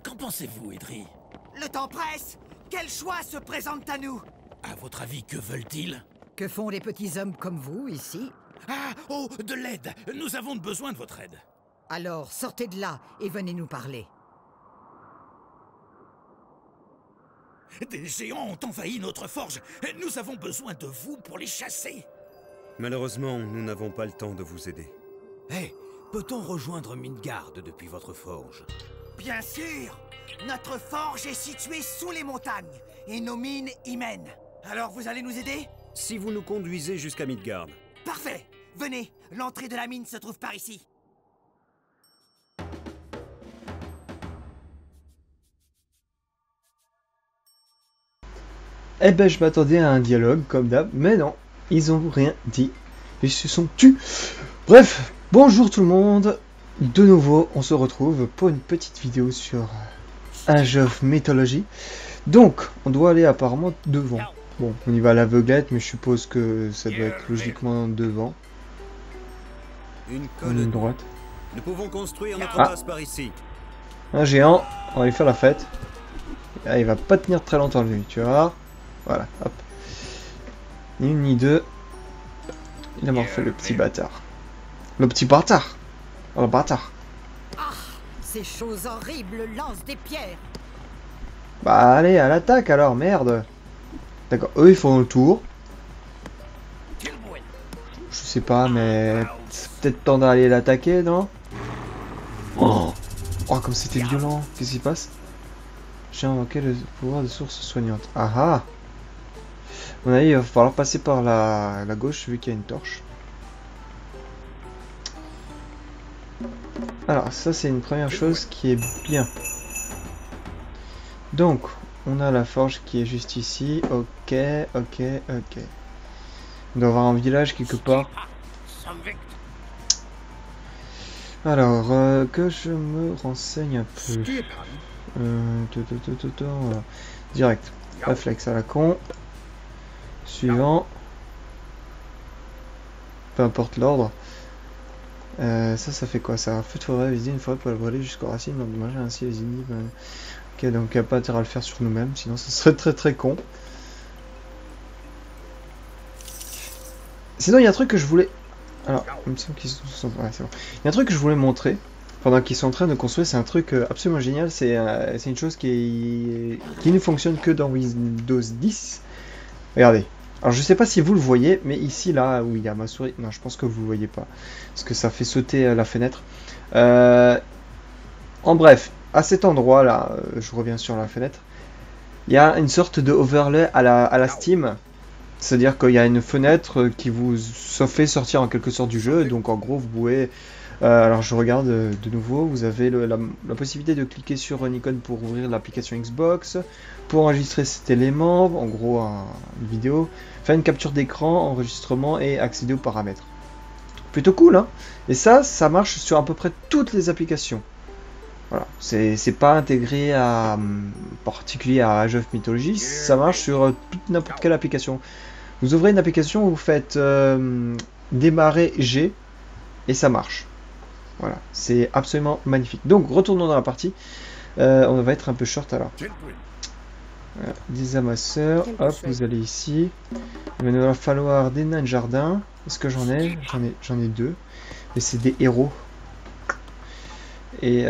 Qu'en pensez-vous, Edry? Le temps presse. Quels choix se présentent à nous? À votre avis, que veulent-ils? Que font les petits hommes comme vous, ici? Ah, oh, de l'aide! Nous avons besoin de votre aide. Alors, sortez de là et venez nous parler. Des géants ont envahi notre forge. Nous avons besoin de vous pour les chasser. Malheureusement, nous n'avons pas le temps de vous aider. Hé, peut-on rejoindre Midgard depuis votre forge? Bien sûr. Notre forge est située sous les montagnes et nos mines y mènent. Alors vous allez nous aider? Si vous nous conduisez jusqu'à Midgard. Parfait. Venez, l'entrée de la mine se trouve par ici. Eh ben, je m'attendais à un dialogue, comme d'hab, mais non, ils ont rien dit. Ils se sont tus. Bref, bonjour tout le monde. De nouveau, on se retrouve pour une petite vidéo sur Age of Mythology. Donc, on doit aller apparemment devant. Bon, on y va à l'aveuglette, mais je suppose que ça doit être logiquement devant. Une Une colonne. droite. Nous pouvons construire notre Ah. base par ici. Un géant, on va lui faire la fête. Ah, il va pas tenir très longtemps lui, tu vois. Voilà, hop. Ni une ni deux. Il a morflé le petit bâtard. Le petit bâtard. Oh, le bâtard. Ah! Ces choses horribles lancent des pierres! Bah allez, à l'attaque alors, merde. D'accord, eux ils font le tour. Je sais pas, mais c'est peut-être temps d'aller l'attaquer, non? Oh, comme c'était violent. Qu'est-ce qui se passe? J'ai invoqué le pouvoir de source soignante. Ah ah! À mon avis, il va falloir passer par la gauche vu qu'il y a une torche. Alors, ça c'est une première chose qui est bien. Donc, on a la forge qui est juste ici. Ok, ok, ok. On doit avoir un village quelque part. Alors, que je me renseigne un peu. Voilà. Direct. Réflexe à la con. Suivant. Peu importe l'ordre. Ça fait quoi ça? Un feu de forêt, visiter une forêt pour la brûler jusqu'aux racines, endommager ainsi les ennemis. Ok, donc il n'y a pas intérêt à le faire sur nous-mêmes, sinon ça serait très con. Sinon, il y a un truc que je voulais. Alors, il me semble qu'ils sont. Ouais, c'est bon. Il y a un truc que je voulais montrer pendant qu'ils sont en train de construire, c'est un truc absolument génial. C'est une chose qui ne fonctionne que dans Windows 10. Regardez. Alors je sais pas si vous le voyez, mais ici là où il y a ma souris, non je pense que vous le voyez pas, parce que ça fait sauter la fenêtre. En bref, à cet endroit là, je reviens sur la fenêtre, il y a une sorte de overlay à la Steam, c'est-à-dire qu'il y a une fenêtre qui vous fait sortir en quelque sorte du jeu, donc en gros vous pouvez... alors je regarde de nouveau, vous avez la possibilité de cliquer sur une icône pour ouvrir l'application Xbox, pour enregistrer cet élément, en gros une vidéo, faire une capture d'écran, enregistrement et accéder aux paramètres. Plutôt cool, hein? Et ça marche sur à peu près toutes les applications. Voilà, c'est pas intégré à en particulier à Age of Mythology, ça marche sur n'importe quelle application. Vous ouvrez une application, vous faites démarrer G et ça marche. Voilà, c'est absolument magnifique. Donc, retournons dans la partie. On va être un peu short alors. Voilà, des amasseurs. Hop, vous allez ici. Il va nous falloir des nains de jardin. Est-ce que j'en ai? J'en ai deux. Mais c'est des héros. Et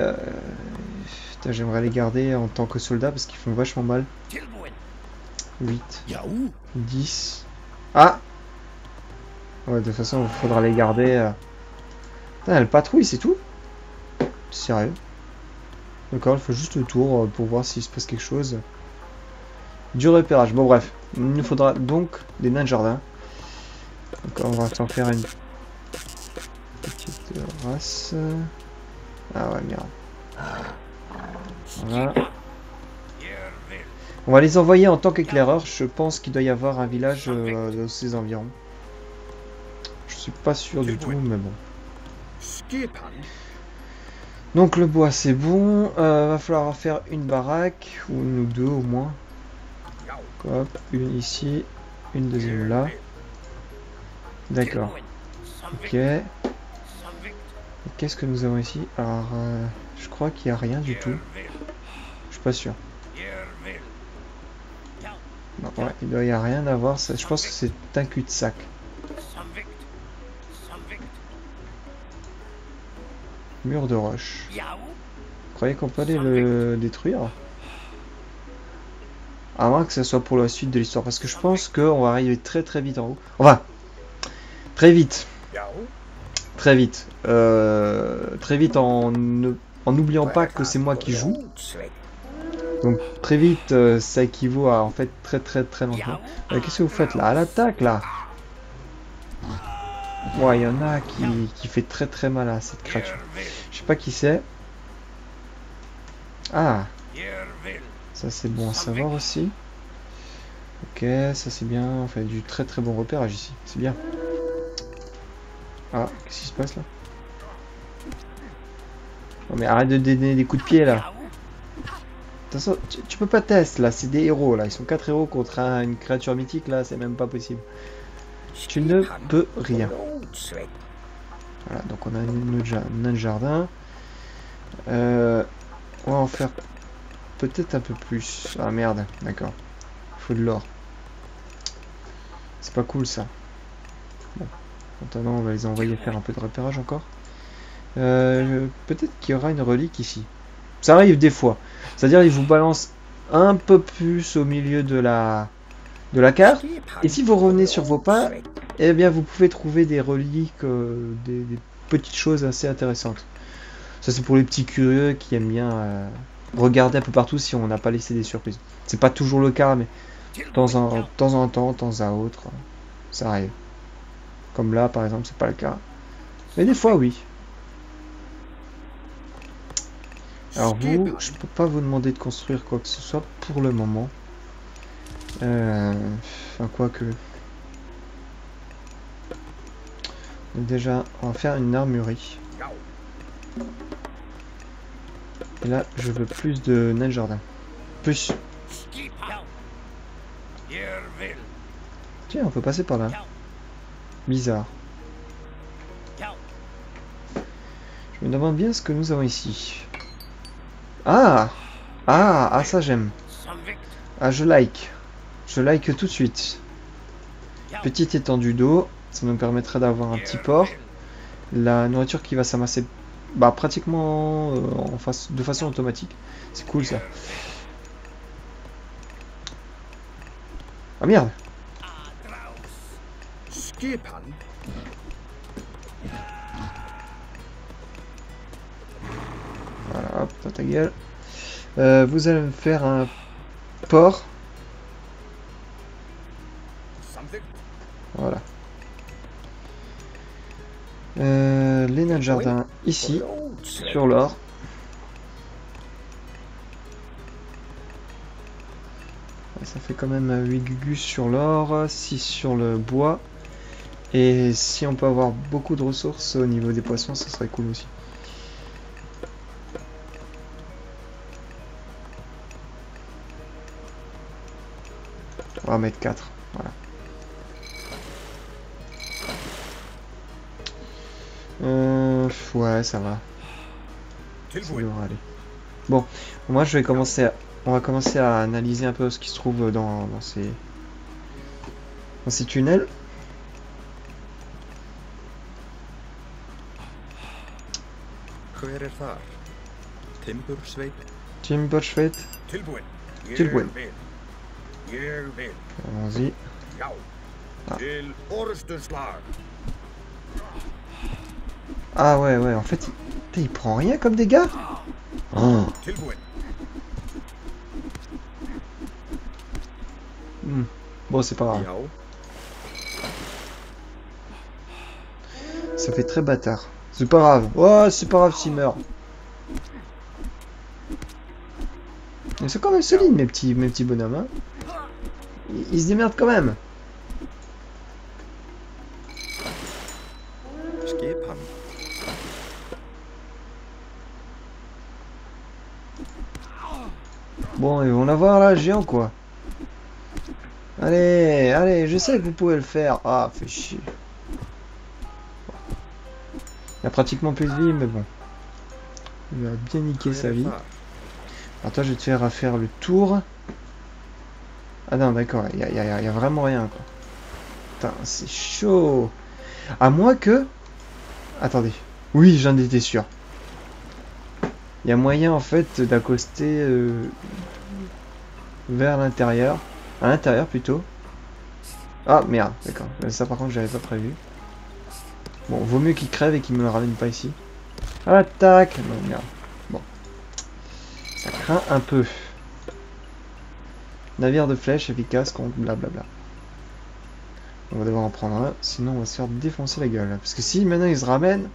j'aimerais les garder en tant que soldats parce qu'ils font vachement mal. 8, 10. Ah! Ouais, de toute façon, il faudra les garder. Putain, elle patrouille, c'est tout? Sérieux? D'accord, il faut juste le tour pour voir s'il se passe quelque chose. Du repérage. Bon, bref. Il nous faudra donc des nains de jardin. Donc, on va s'en faire une petite race. Ah ouais, merde. Voilà. On va les envoyer en tant qu'éclaireurs. Je pense qu'il doit y avoir un village dans ces environs. Je suis pas sûr du tout, mais bon. Donc le bois c'est bon, va falloir faire une baraque, ou une ou deux au moins. Hop, une ici, une deuxième là. D'accord. Ok. Qu'est-ce que nous avons ici? Alors, je crois qu'il n'y a rien du tout. suis pas sûr. Non, ouais, il doit y a rien à voir. Je pense que c'est un cul-de-sac. Mur de roche. Vous croyez qu'on peut aller le détruire? À moins que ce soit pour la suite de l'histoire. Parce que je pense qu'on va arriver très très vite en haut. Enfin, très vite. Très vite. Très vite en n'oubliant pas que c'est moi qui joue. Donc très vite, ça équivaut à en fait très lentement. Qu'est-ce que vous faites là? À l'attaque là. Ouais, il y en a qui fait très mal à cette créature. Je sais pas qui c'est. Ah, ça c'est bon à savoir aussi. Ok, ça c'est bien. On fait du très bon repérage ici. C'est bien. Ah, qu'est-ce qui se passe là? Non mais arrête de donner des coups de pied là. Attention, tu peux pas tester là, c'est des héros là. Ils sont 4 héros contre une créature mythique là, c'est même pas possible. Tu ne peux rien. Voilà, donc on a notre jardin. On va en faire peut-être un peu plus. Ah merde, d'accord. Il faut de l'or. C'est pas cool ça. Bon, maintenant on va les envoyer faire un peu de repérage encore. Peut-être qu'il y aura une relique ici. Ça arrive des fois. C'est-à-dire ils vous balancent un peu plus au milieu de la carte. Et si vous revenez sur vos pas, eh bien vous pouvez trouver des reliques, des petites choses assez intéressantes. Ça c'est pour les petits curieux qui aiment bien regarder un peu partout si on n'a pas laissé des surprises. C'est pas toujours le cas, mais de temps en temps à autre, ça arrive. Comme là par exemple, c'est pas le cas. Mais des fois oui. Alors vous, je peux pas vous demander de construire quoi que ce soit pour le moment. Enfin quoi que. Donc déjà, on va faire une armurerie. Et là, je veux plus de nains de jardin. Plus. Tiens, on peut passer par là. Bizarre. Je me demande bien ce que nous avons ici. Ah, ça j'aime. Ah, je like. Je like tout de suite. Petite étendue d'eau. Ça nous permettra d'avoir un petit port. La nourriture qui va s'amasser pratiquement de façon automatique. C'est cool ça. Ah merde. Voilà, hop, dans ta gueule. Vous allez me faire un port. Voilà. Les nains de jardin ici, sur l'or. Ça fait quand même 8 gugus sur l'or, 6 sur le bois. Et si on peut avoir beaucoup de ressources au niveau des poissons, ça serait cool aussi. On va mettre 4, voilà. Ouais, ça va. Ça devrait aller. Bon, moi je vais commencer à... On va commencer à analyser un peu ce qui se trouve dans ces tunnels. Timbersveit. Tilbúin. Allons-y. Ah ouais, en fait, il prend rien comme dégâts. Oh. Bon, c'est pas grave. Ça fait très bâtard. C'est pas grave. Oh, c'est pas grave s'il meurt. Ils sont quand même solides, mes petits bonhommes. Hein. Ils se démerdent quand même. Bon, ils vont l'avoir là, géant quoi. Allez, je sais que vous pouvez le faire. Ah, fait chier. Il a pratiquement plus de vie, mais bon. Il a bien niqué sa vie. Alors toi, je vais te faire refaire le tour. Ah non, d'accord, il y a vraiment rien, quoi. Putain, c'est chaud. À moins que... Attendez. Oui, j'en étais sûr. Il y a moyen, en fait, d'accoster vers l'intérieur. À l'intérieur, plutôt. Ah, merde, d'accord. Ça, par contre, j'avais pas prévu. Bon, vaut mieux qu'il crève et qu'il me le ramène pas ici. À l'attaque. Non, merde. Bon. Ça craint un peu. Navire de flèche efficace contre blablabla. On va devoir en prendre un, sinon on va se faire défoncer la gueule. Parce que si maintenant il se ramène,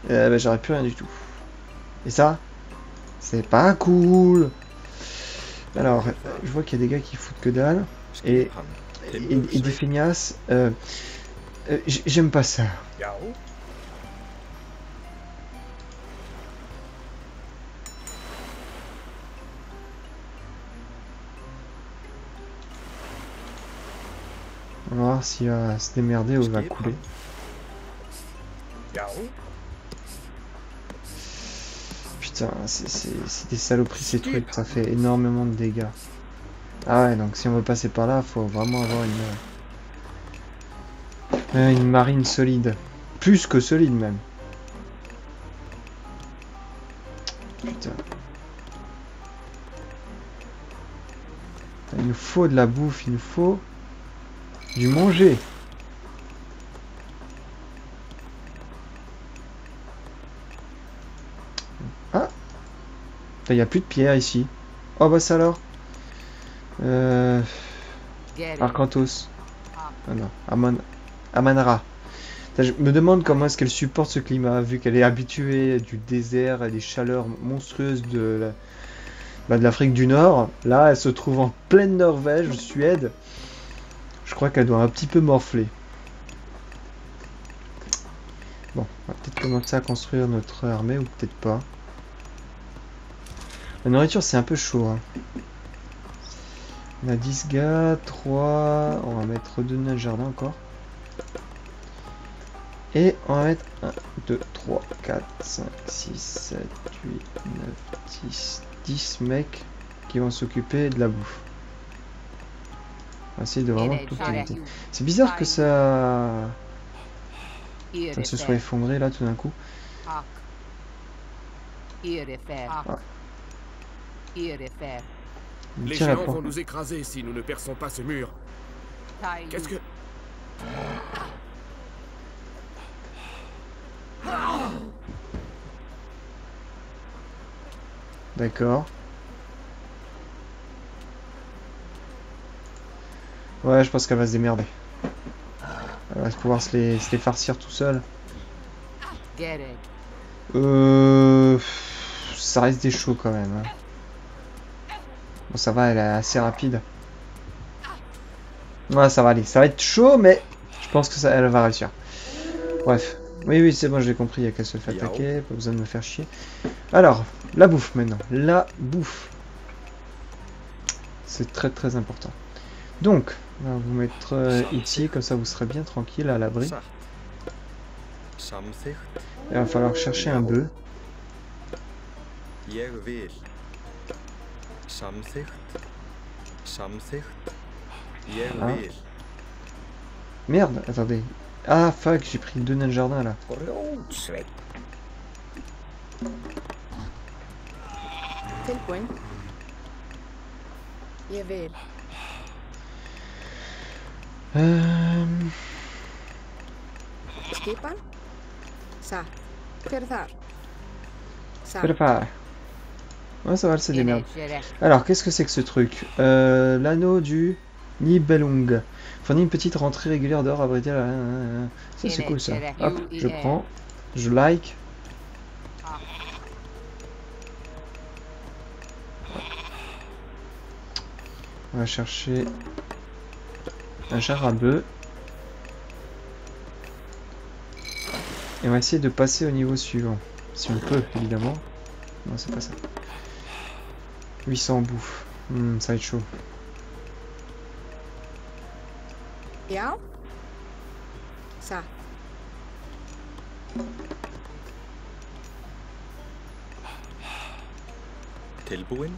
bah, j'aurais plus rien du tout. Et ça, c'est pas cool. Alors, je vois qu'il y a des gars qui foutent que dalle. Et des feignasses. J'aime pas ça. On va voir s'il va se démerder ou il va couler. Putain, c'est des saloperies ces trucs, ça fait énormément de dégâts. Ah ouais, donc si on veut passer par là, faut vraiment avoir une marine solide. Plus que solide même. Putain. Il nous faut de la bouffe, il nous faut du manger. Ah, il n'y a plus de pierre ici. Oh bah ça alors. Arcantos. Ah non, Amanara. Je me demande comment est-ce qu'elle supporte ce climat, vu qu'elle est habituée du désert et des chaleurs monstrueuses de l'Afrique du Nord. Là, elle se trouve en pleine Norvège, Suède. Je crois qu'elle doit un petit peu morfler. Bon, on va peut-être commencer à construire notre armée, ou peut-être pas. La nourriture, c'est un peu chaud. Hein. On a 10 gars, 3... On va mettre 2 nains de jardin encore. Et on va mettre 1, 2, 3, 4, 5, 6, 7, 8, 9, 10 mecs qui vont s'occuper de la bouffe. On va essayer de vraiment tout éviter. C'est bizarre que ça se soit effondré là tout d'un coup. Ah. Les géants vont nous écraser si nous ne perçons pas ce mur. Qu'est-ce que... D'accord. Ouais, je pense qu'elle va se démerder. Elle va pouvoir se les farcir tout seul. Ça reste des chauds quand même. Hein. Bon, ça va, elle est assez rapide. Ouais, ça va aller. Ça va être chaud, mais je pense que elle va réussir. Bref. Oui, c'est bon, j'ai compris. Il n'y a qu'à se faire attaquer. Pas besoin de me faire chier. Alors, la bouffe maintenant. La bouffe. C'est très très important. Donc, on va vous mettre ici, comme ça vous serez bien tranquille à l'abri. Il va falloir chercher un bœuf. Ah. Merde, attendez. Ah fuck, j'ai pris 2 nains de jardin là. Skipan? Ça. Ouais, ça va, c'est des merdes. Alors, qu'est-ce que c'est que ce truc? L'anneau du Nibelung. Fournit une petite rentrée régulière d'or abritée à la... Ça, c'est cool, ça. Hop, je prends. Je like. On va chercher un char à bœuf. Et on va essayer de passer au niveau suivant. Si on peut, évidemment. Non, c'est pas ça. 800 bouffe. Ça va être chaud. Ja? Ça. Tilbuin.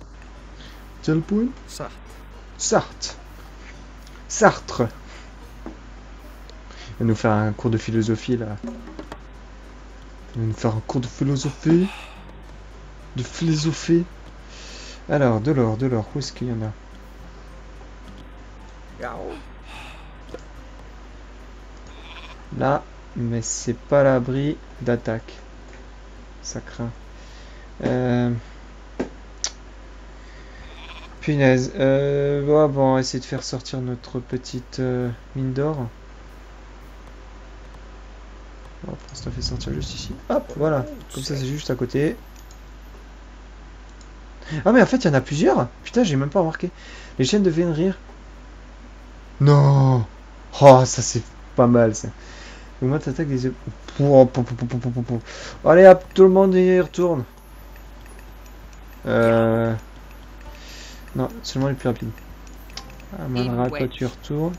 Tilbuin. Sartre. Sartre. Sartre. Il va nous faire un cours de philosophie là. Il va nous faire un cours de philosophie. De philosophie. Alors, de l'or. Où est-ce qu'il y en a? Là, mais c'est pas l'abri d'attaque. Ça craint. Punaise. Bon, on va essayer de faire sortir notre petite mine d'or. On se fait sortir juste ici. Hop, voilà. Comme ça, c'est juste à côté. Ah, mais en fait, il y en a plusieurs. Putain, j'ai même pas remarqué. Les chaînes de Fenrir. Non. Oh, ça, c'est pas mal, ça. Moi, t'attaques des... Allez, hop, tout le monde y retourne. Non, seulement les plus rapides. Ah, Manra, toi, tu retournes.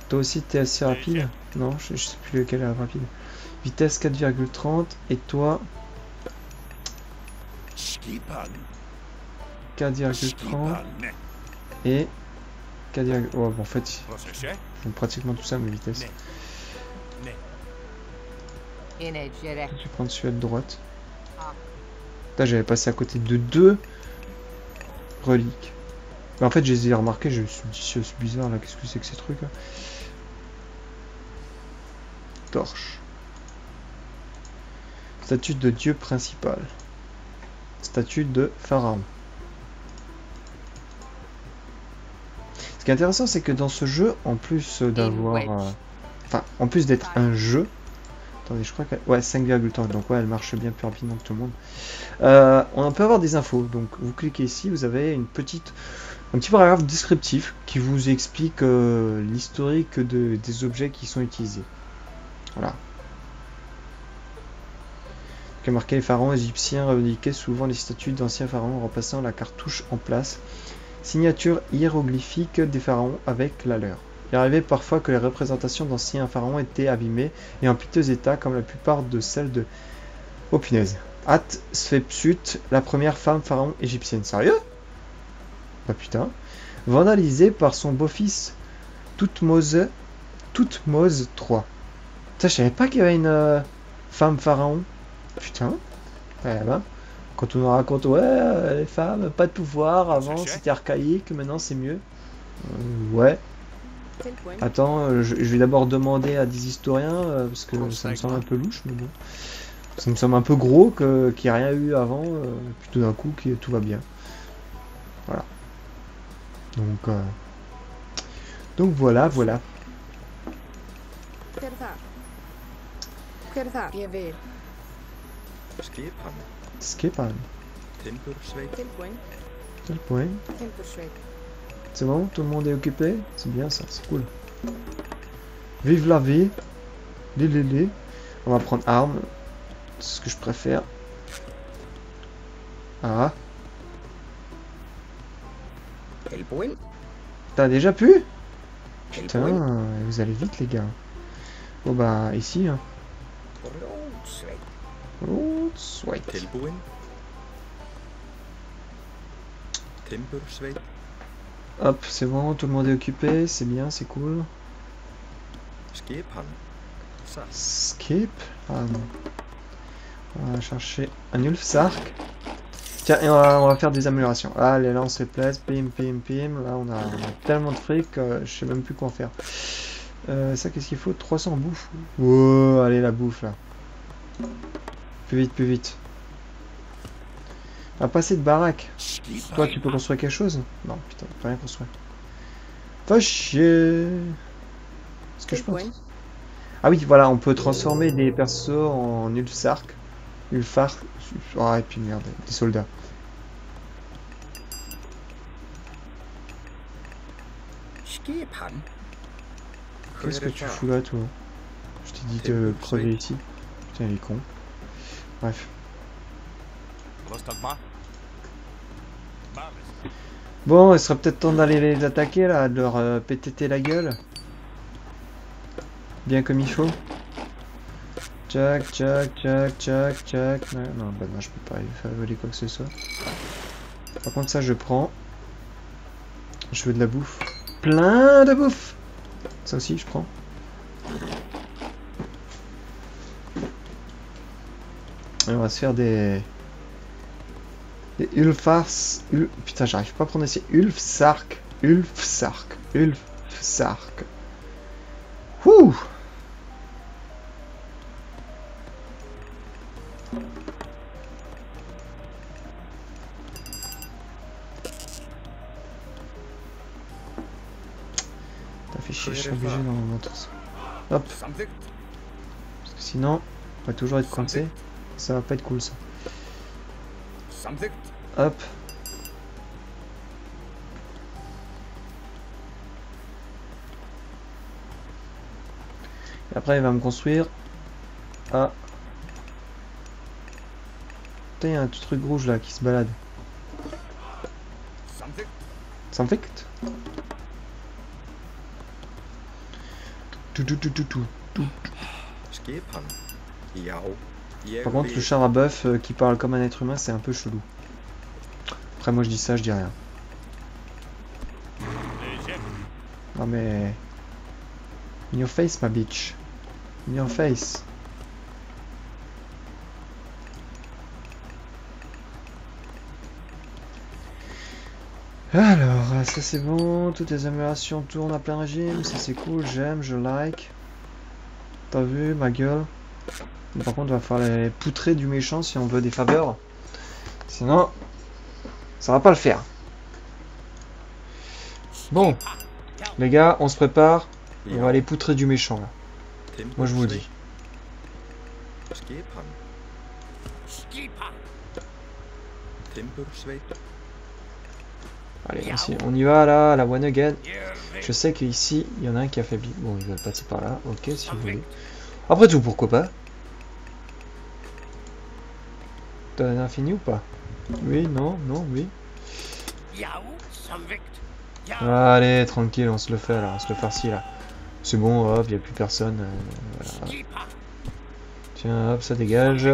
Toi aussi, t'es assez rapide. Non, je sais plus lequel est rapide. Vitesse 4,30. Et toi... 4,30. Et... 4,... Oh, bon, en fait... Ils font pratiquement tout ça, mes vitesses. Je vais prendre celui de droite. Là, j'avais passé à côté de 2 reliques. Mais en fait, je les ai remarqués, je me suis dit, c'est bizarre là, qu'est-ce que c'est que ces trucs là? Torche. Statue de dieu principal. Statue de pharaon. Ce qui est intéressant, c'est que dans ce jeu, en plus d'avoir... Enfin, en plus d'être un jeu... Attendez, je crois que... Ouais, 5,3, donc ouais, elle marche bien plus rapidement que tout le monde. On peut avoir des infos, donc vous cliquez ici, vous avez un petit paragraphe descriptif qui vous explique l'historique des objets qui sont utilisés. Voilà. Il y a marqué les pharaons égyptiens revendiquaient souvent les statues d'anciens pharaons en remplaçant la cartouche en place. Signature hiéroglyphique des pharaons avec la leur. Il arrivait parfois que les représentations d'anciens pharaons étaient abîmées et en piteux état, comme la plupart de celles de... Oh punaise. Hatshepsut, la première femme pharaon égyptienne. Sérieux? Bah putain. Vandalisée par son beau-fils Toutmose III. Putain, je savais pas qu'il y avait une femme pharaon. Putain. Ouais, bah. Quand on nous raconte, ouais, les femmes, pas de pouvoir, avant c'était archaïque, maintenant c'est mieux. Ouais. Attends, je vais d'abord demander à des historiens, parce que ça me semble un peu louche, mais bon. Ça me semble un peu gros qu'il n'y a rien eu avant, puis tout d'un coup que tout va bien. Voilà. Donc voilà. Skipan. Tilbuin. C'est bon, tout le monde est occupé? C'est bien ça, c'est cool. Vive la vie. Lélélé. On va prendre arme. C'est ce que je préfère. Ah. T'as déjà pu? Putain, vous allez vite les gars. Bon bah ici hein. Hop, c'est bon, tout le monde est occupé, c'est bien, c'est cool. Skip. On va chercher un Ulfsark. Tiens, et on va faire des améliorations. Ah, les lances places, pim. Là, on a tellement de fric, je sais même plus quoi en faire. Ça, qu'est-ce qu'il faut? 300 bouffe. Oh, allez, la bouffe là. Plus vite. Ah, pas assez de baraque. Toi, tu peux construire quelque chose? Non, putain, on peut rien construire. Pas chier. Est-ce que je pense? Ah oui, voilà, on peut transformer des persos en Ulfsark. Oh, et puis merde, des soldats. Qu'est-ce que tu fous là, toi? Je t'ai dit de crever ici. Putain, il est con. Bref. Bon, il serait peut-être temps d'aller les attaquer là, de leur péter la gueule. Bien comme il faut. Tchac. Non, bah non, je peux pas faire voler quoi que ce soit. Par contre ça je prends. Je veux de la bouffe. Plein de bouffe. Ça aussi je prends. Et on va se faire des Ulfars. Putain, j'arrive pas à prononcer. Ulfsark. Ulfsark. Ulfsark. Ouh. T'as fait chier, je suis obligé d'en monter ça. Hop. Parce que sinon, on va toujours être coincé. Ça va pas être cool ça. Hop. Et après il va me construire. Ah. Putain, il y a un petit truc rouge là qui se balade. S'infecte. Tout. Par contre, le char à bœuf qui parle comme un être humain, c'est un peu chelou. Après, moi je dis ça, je dis rien. Non mais... In your face, ma bitch. In your face. Alors, ça c'est bon. Toutes les améliorations tournent à plein régime. Ça c'est cool, j'aime, je like. T'as vu, ma gueule? Par contre, il va falloir les poutrer du méchant si on veut des faveurs. Sinon, ça va pas le faire. Bon, les gars, on se prépare. On va aller poutrer du méchant là. Moi, je vous dis. Allez, on y va là, la one again. Je sais qu'ici, il y en a un qui a faibli. Bon, ils veulent passer par là. Ok, si vous voulez. Après tout, pourquoi pas? T'en as fini ou pas? Oui, non, oui. Allez, tranquille, on se le fait là, on se le farcit là. C'est bon, hop, il n'y a plus personne. Voilà. Tiens, hop, ça dégage.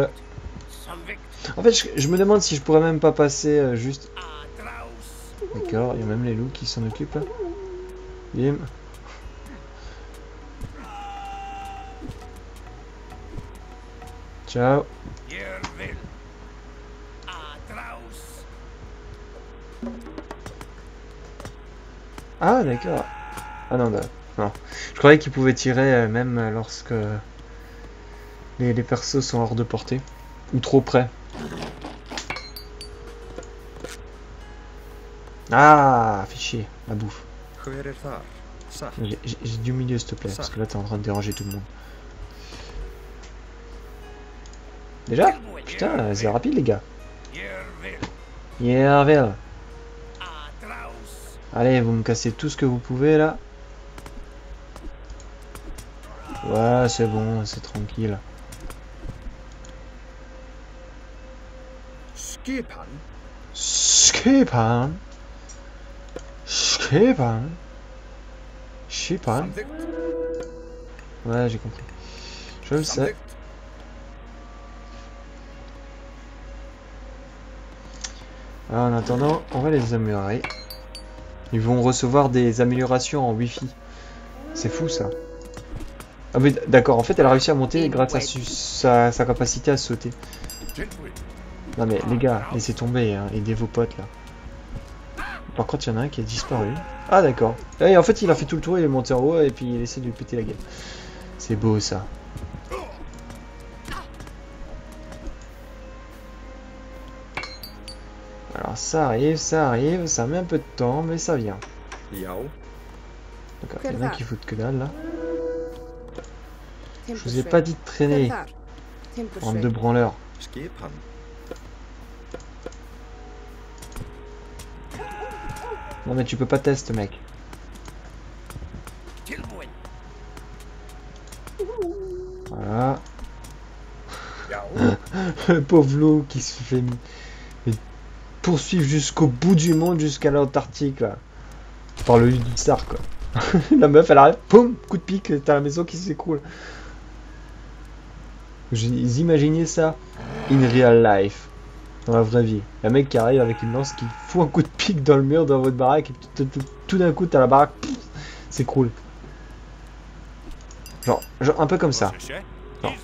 En fait, je me demande si je pourrais même pas passer juste... D'accord, il y a même les loups qui s'en occupent là. Bim. Ciao. Ah d'accord. Ah non, non. Je croyais qu'il pouvait tirer même lorsque les persos sont hors de portée. Ou trop près. Ah, fais chier, la bouffe. J'ai du milieu s'il te plaît, parce que là t'es en train de déranger tout le monde. Déjà? Putain, c'est rapide les gars. Yerville. Allez, vous me cassez tout ce que vous pouvez là. Ouais, c'est bon, c'est tranquille. Skipan. Ouais, j'ai compris. Je le sais. Alors, en attendant, on va les améliorer. Ils vont recevoir des améliorations en Wi-Fi. C'est fou ça. Ah mais d'accord, en fait elle a réussi à monter grâce à sa capacité à sauter. Non mais les gars, laissez tomber, hein, aidez vos potes là. Par contre il y en a un qui a disparu. Ah d'accord. Et en fait il a fait tout le tour, il est monté en haut et puis il essaie de lui péter la gueule. C'est beau ça. Alors ça arrive, ça met un peu de temps, mais ça vient. D'accord, il y en a qui foutent que dalle là. Je vous ai pas dit de traîner. Bande de branleurs. Non mais tu peux pas tester mec. Voilà. Le pauvre loup qui se fait poursuivre jusqu'au bout du monde, jusqu'à l'Antarctique là. Par le Ulfsark quoi. La meuf elle arrive, poum, coup de pique, t'as la maison qui s'écroule. Vous imaginez ça in real life. Dans la vraie vie. Un mec qui arrive avec une lance qui fout un coup de pique dans le mur dans votre baraque et tout d'un coup t'as la baraque, c'est cool. Genre un peu comme ça. Genre.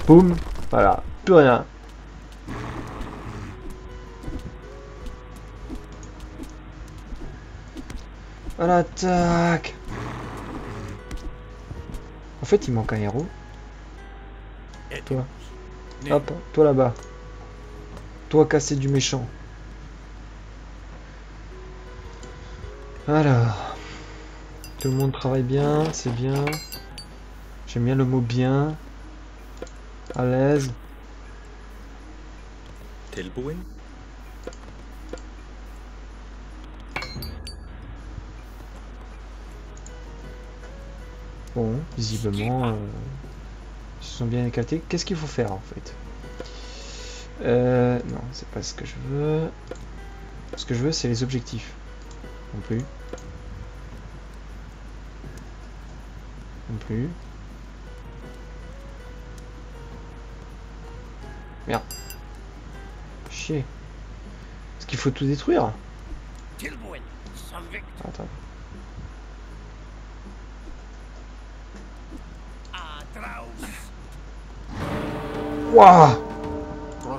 Boum, voilà, plus rien. Voilà, tac. En fait, il manque un héros. Toi. Hop, toi là-bas. Toi casser du méchant. Alors. Tout le monde travaille bien, c'est bien. J'aime bien le mot bien. À l'aise. Tilbuin. Bon, visiblement, ils se sont bien éclatés. Qu'est-ce qu'il faut faire en fait? Non, c'est pas ce que je veux. Ce que je veux, c'est les objectifs. Non plus. Non plus. Merde. Chier. Est-ce qu'il faut tout détruire? Attends. Wouah!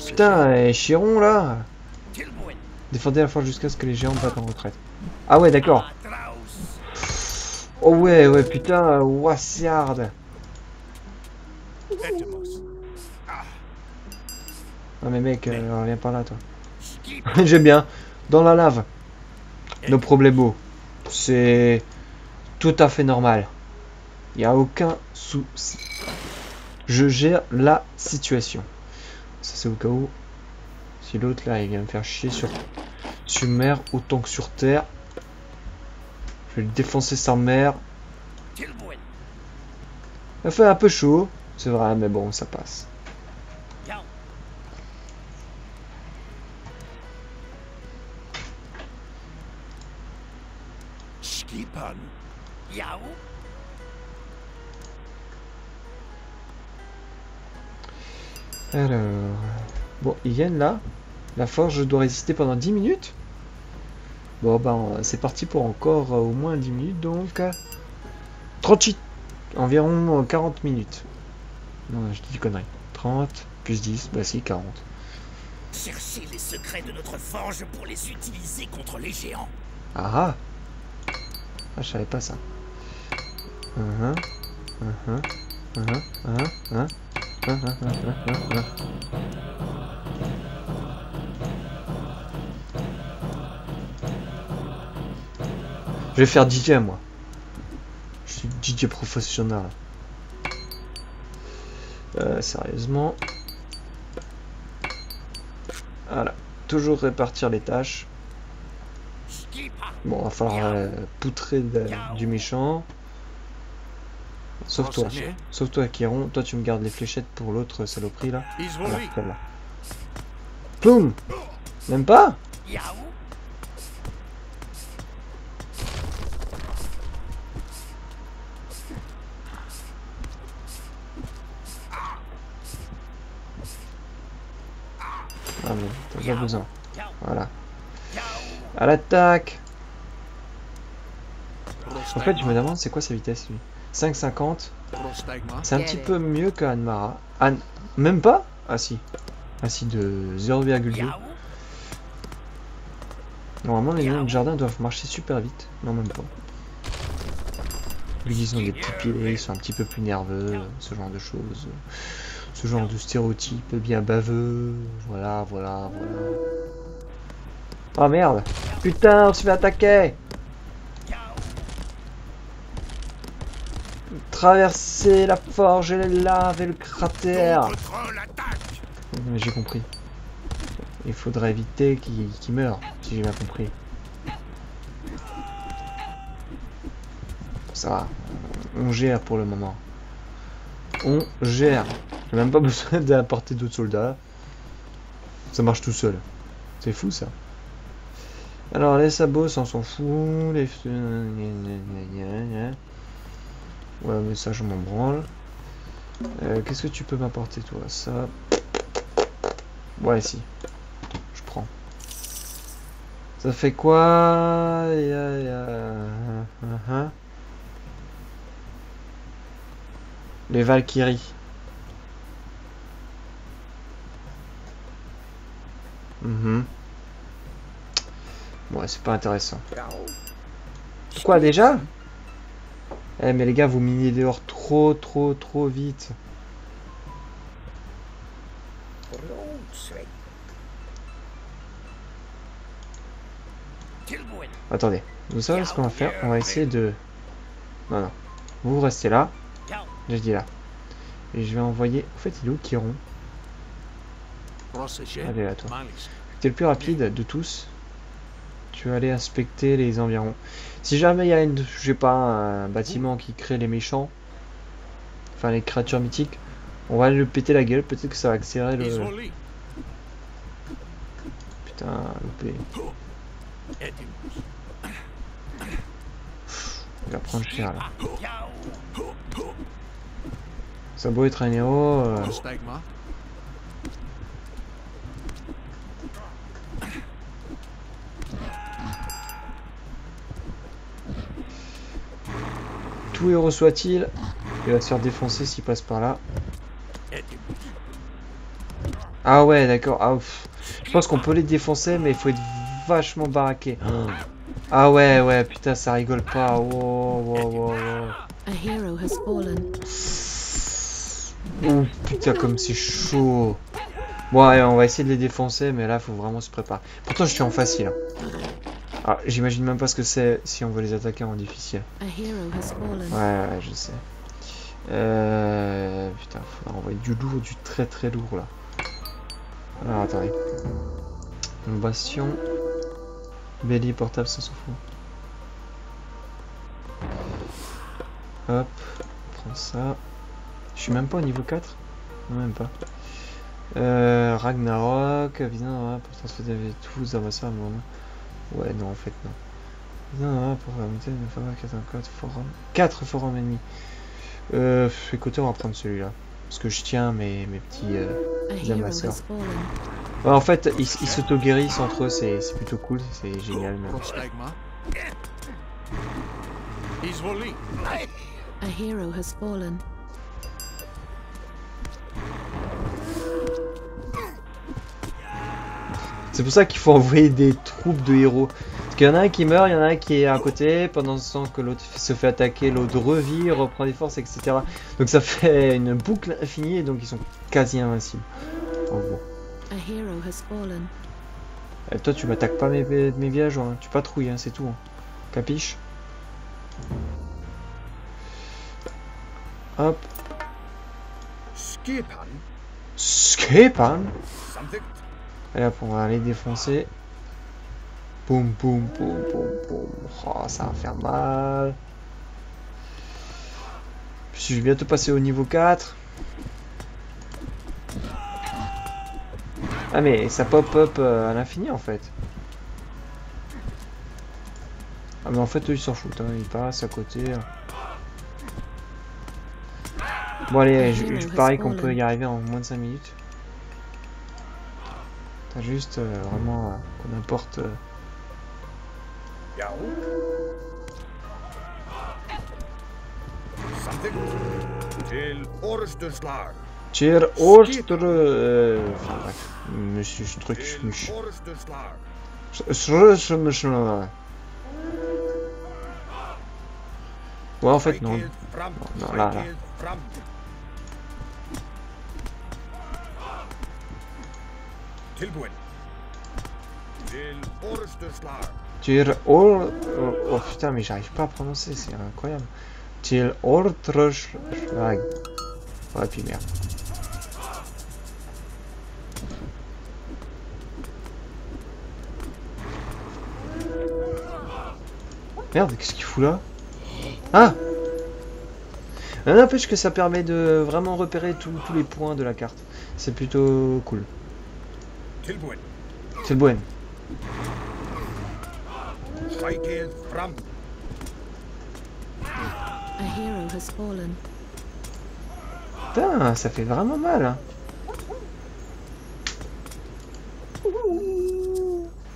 Putain, et Chiron là! Défendez la force jusqu'à ce que les géants battent en retraite. Ah ouais, d'accord. Oh ouais, ouais, putain, ouah, c'est hard. Non mais mec, reviens par là toi. J'aime bien. Dans la lave. Nos problèmes. C'est tout à fait normal. Il n'y a aucun souci. Je gère la situation. Ça c'est au cas où. Si l'autre là il vient me faire chier sur mer autant que sur terre. Je vais lui défoncer sa mère. Ça fait un peu chaud. C'est vrai mais bon ça passe. Alors... Bon, ils viennent là. La forge doit résister pendant 10 minutes. Bon, ben, c'est parti pour encore au moins 10 minutes, donc... 38. Environ 40 minutes. Non, je dis conneries. 30, plus 10, bah si, 40. Chercher les secrets de notre forge pour les utiliser contre les géants. Ah ah, je savais pas ça. Je vais faire DJ moi. Je suis DJ professionnel. Sérieusement. Voilà. Toujours répartir les tâches. Bon, il va falloir poutrer du méchant. Sauf toi. Sauf toi, Chiron. Toi, tu me gardes les fléchettes pour l'autre saloperie là. Voilà, celle-là. Ploum! Même pas? Ah mais t'as pas besoin. Voilà. À l'attaque. En fait, je me demande c'est quoi sa vitesse lui. 5,50. C'est un petit peu mieux que Anmara. Même pas? Ah si. Ah si, de 0,2. Normalement, les lions de jardin doivent marcher super vite. Non, même pas. Lui, ils ont des petits pieds, ils sont un petit peu plus nerveux, ce genre de choses. Ce genre de stéréotype bien baveux. Voilà, voilà, voilà. Oh merde! Putain, on se fait attaquer! Traverser la forge et les laves et le cratère. Mais j'ai compris. Il faudrait éviter qu'il meure, si j'ai bien compris. Ça va. On gère pour le moment. On gère. J'ai même pas besoin d'apporter d'autres soldats. Ça marche tout seul. C'est fou ça. Alors les sabots, ça on s'en fout. Les... Ouais, mais ça je m'en branle. Qu'est-ce que tu peux m'apporter toi? Ça. Ouais, si. Ça fait quoi? Les Valkyries. Ouais, c'est pas intéressant. Quoi déjà? Eh mais les gars, vous minez dehors trop vite. Attendez, vous savez ce qu'on va faire? On va essayer de... Non. Vous restez là. Je dis là. Et je vais envoyer... En fait, il est où Chiron? Allez là, toi. T'es le plus rapide de tous. Tu vas aller inspecter les environs. Si jamais il y a une... Je sais pas, un bâtiment qui crée les méchants. Enfin, les créatures mythiques. On va aller le péter la gueule. Peut-être que ça va accélérer le... Putain, loupé. Il va prendre cher là. Ça a beau être un héros. Tout héros soit-il, il va se faire défoncer s'il passe par là. Ah ouais, d'accord. Ah, je pense qu'on peut les défoncer, mais il faut être vachement baraqué. Ah ouais, putain, ça rigole pas. Wow. Oh putain, comme c'est chaud. Bon, allez, on va essayer de les défoncer, mais là, faut vraiment se préparer. Pourtant, je suis en facile. Ah, j'imagine même pas ce que c'est si on veut les attaquer en difficile. Ouais, je sais. Putain, faudra envoyer du lourd, du très lourd là. Alors, attendez. Bastion. Bélier portable, ça s'en fout. Hop, on prend ça. Je suis même pas au niveau 4. Non, même pas. Ragnarok, évidemment, pour transférer tous les avanceurs à un moment. Ouais, non, en fait, non. Non, pour remonter, 4 forums ennemis. Écoutez, on va prendre celui-là. Parce que je tiens mes petits amasseurs. Ouais, en fait, ils s'auto-guérissent entre eux, c'est plutôt cool, c'est génial. Même. C'est pour ça qu'il faut envoyer des troupes de héros. Parce qu'il y en a un qui meurt, il y en a un qui est à côté, pendant ce temps que l'autre se fait attaquer, l'autre revit, reprend des forces, etc. Donc ça fait une boucle infinie, et donc ils sont quasi invincibles. En gros. Et toi tu m'attaques pas mes villageois, hein. Tu patrouilles, hein, c'est tout. Hein. Capiche? Hop. Skepan. Et là, on va aller défoncer. Boum. Oh, ça va faire mal. Puis je vais bientôt passer au niveau 4. Ah mais ça pop-up à l'infini en fait. Ah mais en fait eux ils s'en foutent, hein. Ils passent à côté. Bon allez, je parie qu'on peut y arriver en moins de 5 minutes. T'as juste vraiment qu'on importe... Tjer Orster... Enfin bref, monsieur truc... Ouais en fait non. Non là. Oh putain mais j'arrive pas à prononcer, c'est incroyable. Til Ortrschlag. Ouais puis merde. Merde, qu'est-ce qu'il fout là? Ah! N'empêche que ça permet de vraiment repérer tous les points de la carte. C'est plutôt cool. C'est le bon. Putain, ça fait vraiment mal. Hein.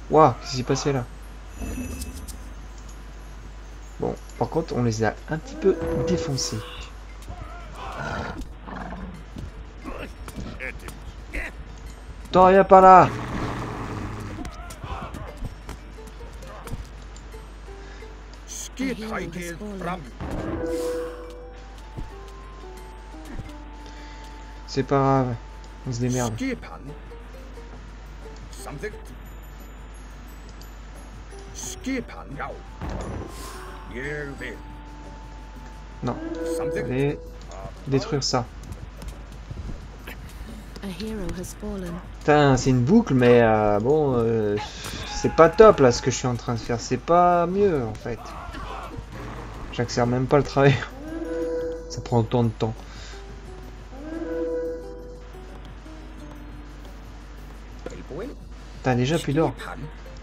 Waouh, qu'est-ce qui s'est passé là? Par contre, on les a un petit peu défoncés. T'en reviens pas là. C'est pas grave. On se démerde. Non. Allez. Détruire ça. Putain, c'est une boucle, mais bon, c'est pas top là ce que je suis en train de faire. C'est pas mieux en fait. J'accélère même pas le travail. Ça prend autant de temps. T'as déjà plus d'or.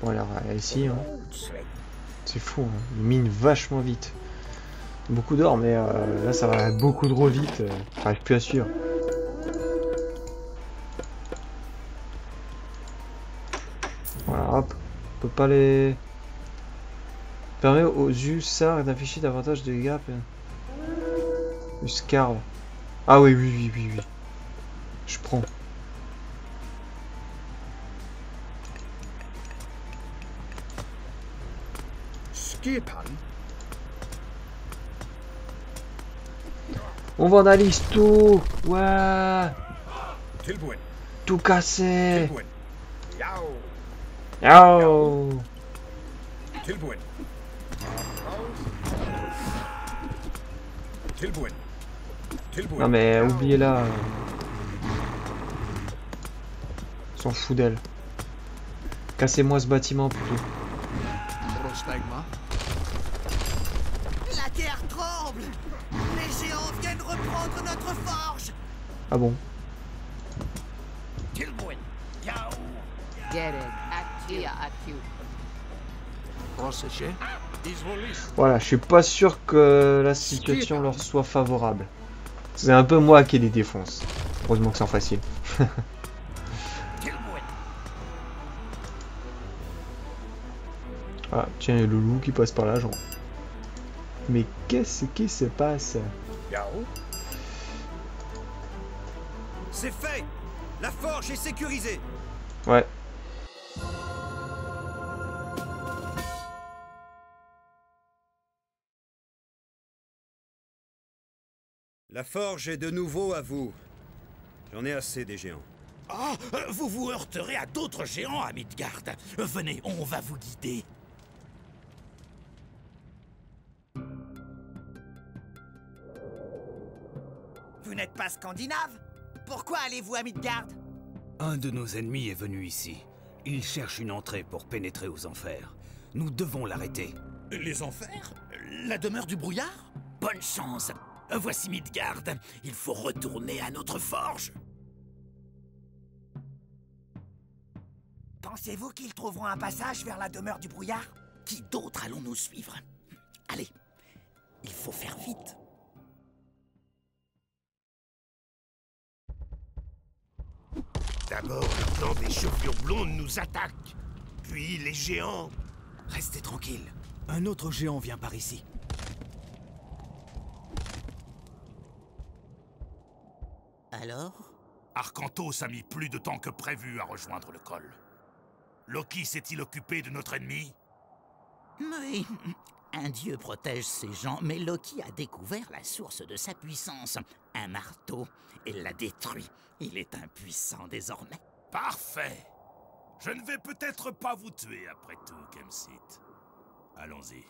Bon alors ici, hein. C'est fou, hein. Il mine vachement vite. Beaucoup d'or, mais là ça va beaucoup trop vite. J'arrive plus à suivre. Voilà, hop. On peut pas les... Permet aux hussards d'afficher davantage de dégâts. Uscar. Ah oui, oui. Je prends. On vandalise tout. Ouais. Tout casser. Yao. Non mais oubliez-la. On s'en fout d'elle. Cassez-moi ce bâtiment plutôt. La terre tremble. Les géants viennent reprendre notre forge. Ah bon? Voilà, je suis pas sûr que la situation leur soit favorable. C'est un peu moi qui les défonce. Heureusement que c'est en facile. Ah, tiens, le loup qui passe par là, genre. Mais qu'est-ce qui se passe? C'est fait. La forge est sécurisée. Ouais. La forge est de nouveau à vous. J'en ai assez des géants. Ah, vous vous heurterez à d'autres géants à Midgard. Venez, on va vous guider. Vous n'êtes pas scandinave? Pourquoi allez-vous à Midgard? Un de nos ennemis est venu ici. Il cherche une entrée pour pénétrer aux enfers. Nous devons l'arrêter. Les enfers? La demeure du brouillard? Bonne chance. Voici Midgard. Il faut retourner à notre forge. Pensez-vous qu'ils trouveront un passage vers la demeure du brouillard? Qui d'autre allons nous suivre? Allez, il faut faire vite. D'abord, le clan des chevelures blondes nous attaque. Puis les géants. Restez tranquille. Un autre géant vient par ici. Alors? Arcantos a mis plus de temps que prévu à rejoindre le col. Loki s'est-il occupé de notre ennemi? Oui, un dieu protège ses gens, mais Loki a découvert la source de sa puissance. Un marteau, et l'a détruit. Il est impuissant désormais. Parfait. Je ne vais peut-être pas vous tuer après tout, Kemsit. Allons-y.